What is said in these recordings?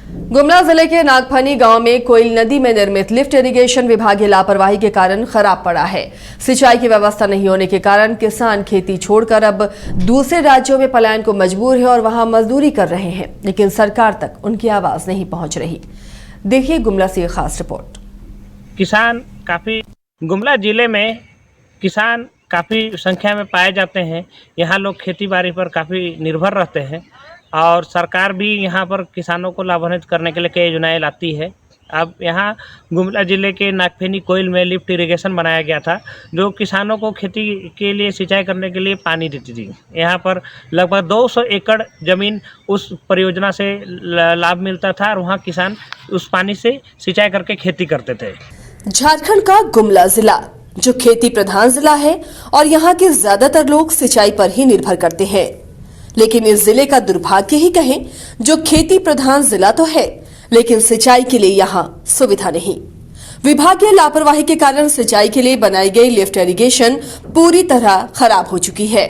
गुमला जिले के नागफनी गांव में कोयल नदी में निर्मित लिफ्ट इरिगेशन विभागीय लापरवाही के कारण खराब पड़ा है। सिंचाई की व्यवस्था नहीं होने के कारण किसान खेती छोड़कर अब दूसरे राज्यों में पलायन को मजबूर है और वहां मजदूरी कर रहे हैं, लेकिन सरकार तक उनकी आवाज नहीं पहुंच रही। देखिए गुमला से एक खास रिपोर्ट। गुमला जिले में किसान काफ़ी संख्या में पाए जाते हैं। यहाँ लोग खेती बाड़ी पर काफ़ी निर्भर रहते हैं और सरकार भी यहाँ पर किसानों को लाभान्वित करने के लिए कई योजनाएं लाती है। अब यहाँ गुमला जिले के नागफनी कोयल में लिफ्ट इरिगेशन बनाया गया था, जो किसानों को खेती के लिए सिंचाई करने के लिए पानी देती थी। यहाँ पर लगभग 200 एकड़ ज़मीन उस परियोजना से लाभ मिलता था और वहाँ किसान उस पानी से सिंचाई करके खेती करते थे। झारखंड का गुमला जिला जो खेती प्रधान जिला है और यहाँ के ज्यादातर लोग सिंचाई पर ही निर्भर करते हैं, लेकिन इस जिले का दुर्भाग्य ही कहें, जो खेती प्रधान जिला तो है लेकिन सिंचाई के लिए यहाँ सुविधा नहीं। विभागीय लापरवाही के कारण सिंचाई के लिए बनाई गई लिफ्ट इरिगेशन पूरी तरह खराब हो चुकी है।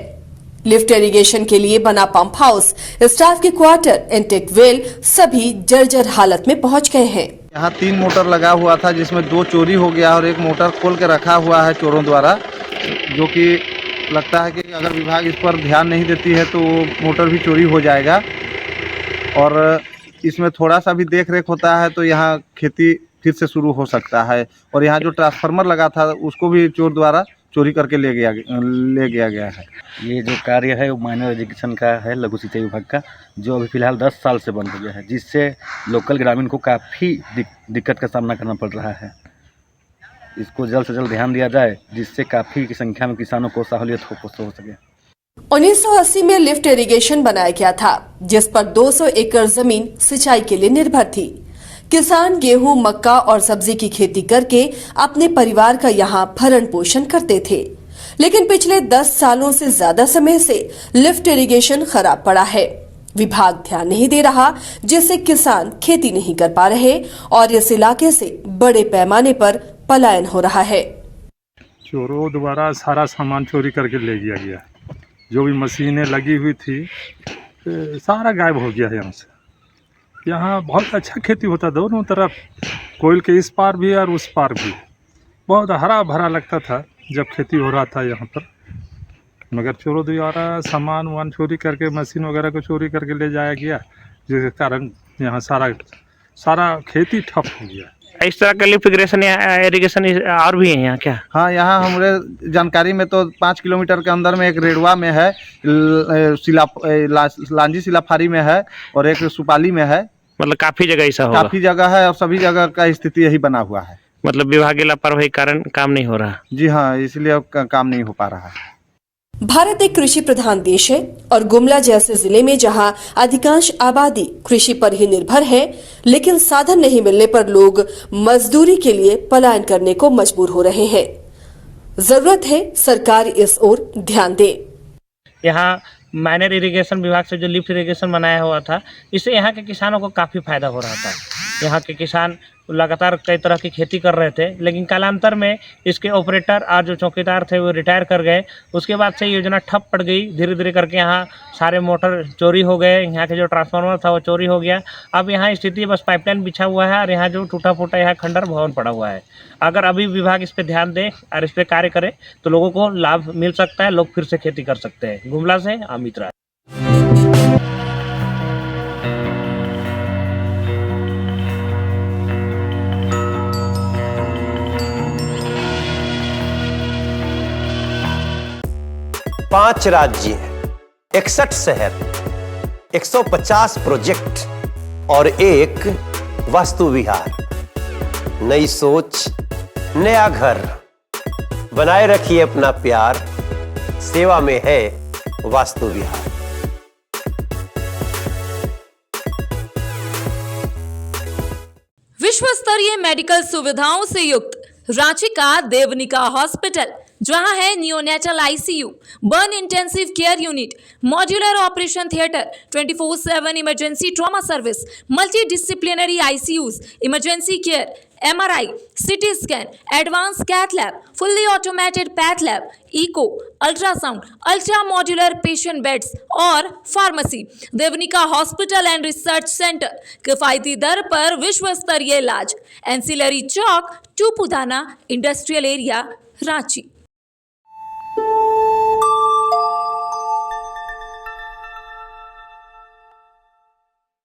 लिफ्ट इरिगेशन के लिए बना पंप हाउस, स्टाफ के क्वार्टर, इंटेक वेल सभी जर्जर हालत में पहुंच गए हैं। यहाँ 3 मोटर लगा हुआ था, जिसमें 2 चोरी हो गया और 1 मोटर खोल के रखा हुआ है चोरों द्वारा, जो कि लगता है कि अगर विभाग इस पर ध्यान नहीं देती है तो मोटर भी चोरी हो जाएगा। और इसमें थोड़ा सा भी देख रेख होता है तो यहाँ खेती फिर से शुरू हो सकता है। और यहाँ जो ट्रांसफार्मर लगा था उसको भी चोर द्वारा चोरी करके ले गया गया है। ये जो कार्य है वो माइनर एजुकेशन का है, लघु सिंचाई विभाग का, जो अभी फिलहाल 10 साल से बंद हो गया है, जिससे लोकल ग्रामीण को काफ़ी दिक्कत का सामना करना पड़ रहा है। इसको जल्द से जल्द ध्यान दिया जाए, जिससे काफ़ी की संख्या में किसानों को सहूलियत हो सके। 1980 में लिफ्ट इरिगेशन बनाया गया था, जिस पर 200 एकड़ जमीन सिंचाई के लिए निर्भर थी। किसान गेहूं, मक्का और सब्जी की खेती करके अपने परिवार का यहाँ भरण पोषण करते थे, लेकिन पिछले 10 सालों से ज्यादा समय से लिफ्ट इरिगेशन खराब पड़ा है। विभाग ध्यान नहीं दे रहा, जिससे किसान खेती नहीं कर पा रहे और इस इलाके से बड़े पैमाने पर पलायन हो रहा है। चोरों द्वारा सारा सामान चोरी करके ले गया। जो भी मशीनें लगी हुई थी सारा गायब हो गया है यहाँ से। यहाँ बहुत अच्छा खेती होता, दोनों तरफ कोयल के इस पार भी और उस पार भी बहुत हरा भरा लगता था जब खेती हो रहा था यहाँ पर। मगर चोरों द्वारा सामान चोरी करके, मशीन वगैरह को चोरी करके ले जाया गया, जिसके कारण यहाँ सारा खेती ठप हो गया। इस तरह का लिफ्ट इरिगेशन और भी है यहाँ क्या? हाँ, यहाँ हमारे जानकारी में तो 5 किलोमीटर के अंदर में एक रेडवा में है, लांजी सिलाफारी में है और एक सुपाली में है। मतलब काफी जगह ऐसा होगा? काफी जगह है और सभी जगह का स्थिति यही बना हुआ है। मतलब विभागीय लापरवाही के कारण काम नहीं हो रहा? जी हाँ, इसलिए अब काम नहीं हो पा रहा है। भारत एक कृषि प्रधान देश है और गुमला जैसे जिले में जहां अधिकांश आबादी कृषि पर ही निर्भर है, लेकिन साधन नहीं मिलने पर लोग मजदूरी के लिए पलायन करने को मजबूर हो रहे हैं। जरूरत है सरकार इस ओर ध्यान दे। यहाँ माइनर इरिगेशन विभाग से जो लिफ्ट इरिगेशन बनाया हुआ था, इससे यहाँ के किसानों को काफ़ी फायदा हो रहा था। यहाँ के किसान लगातार कई तरह की खेती कर रहे थे, लेकिन कालांतर में इसके ऑपरेटर और जो चौकीदार थे वो रिटायर कर गए। उसके बाद से योजना ठप पड़ गई। धीरे धीरे करके यहाँ सारे मोटर चोरी हो गए, यहाँ के जो ट्रांसफार्मर था वो चोरी हो गया। अब यहाँ स्थिति बस पाइपलाइन बिछा हुआ है और यहाँ जो टूटा फूटा यहाँ खंडर भवन पड़ा हुआ है। अगर अभी विभाग इस पर ध्यान दे और इस पर कार्य करे तो लोगों को लाभ मिल सकता है, लोग फिर से खेती कर सकते हैं। गुमला से अमित राय। पांच राज्य, 61 शहर, 150 प्रोजेक्ट और एक वास्तु विहार। नई सोच, नया घर। बनाए रखिए अपना प्यार, सेवा में है वास्तु विहार। विश्व स्तरीय मेडिकल सुविधाओं से युक्त रांची का देवनिका हॉस्पिटल जहां है neonatal ICU, burn intensive care unit, modular operation theatre, 24/7 emergency trauma service, multi disciplinary ICUs, emergency care, MRI, CT scan, advanced cath lab, fully automated path lab, eco, ultrasound, ultra modular patient beds और pharmacy. Devanika hospital and research centre, किफायती दर पर विश्व स्तरीय इलाज। Ancillary Chowk, Tupudana industrial area, Ranchi.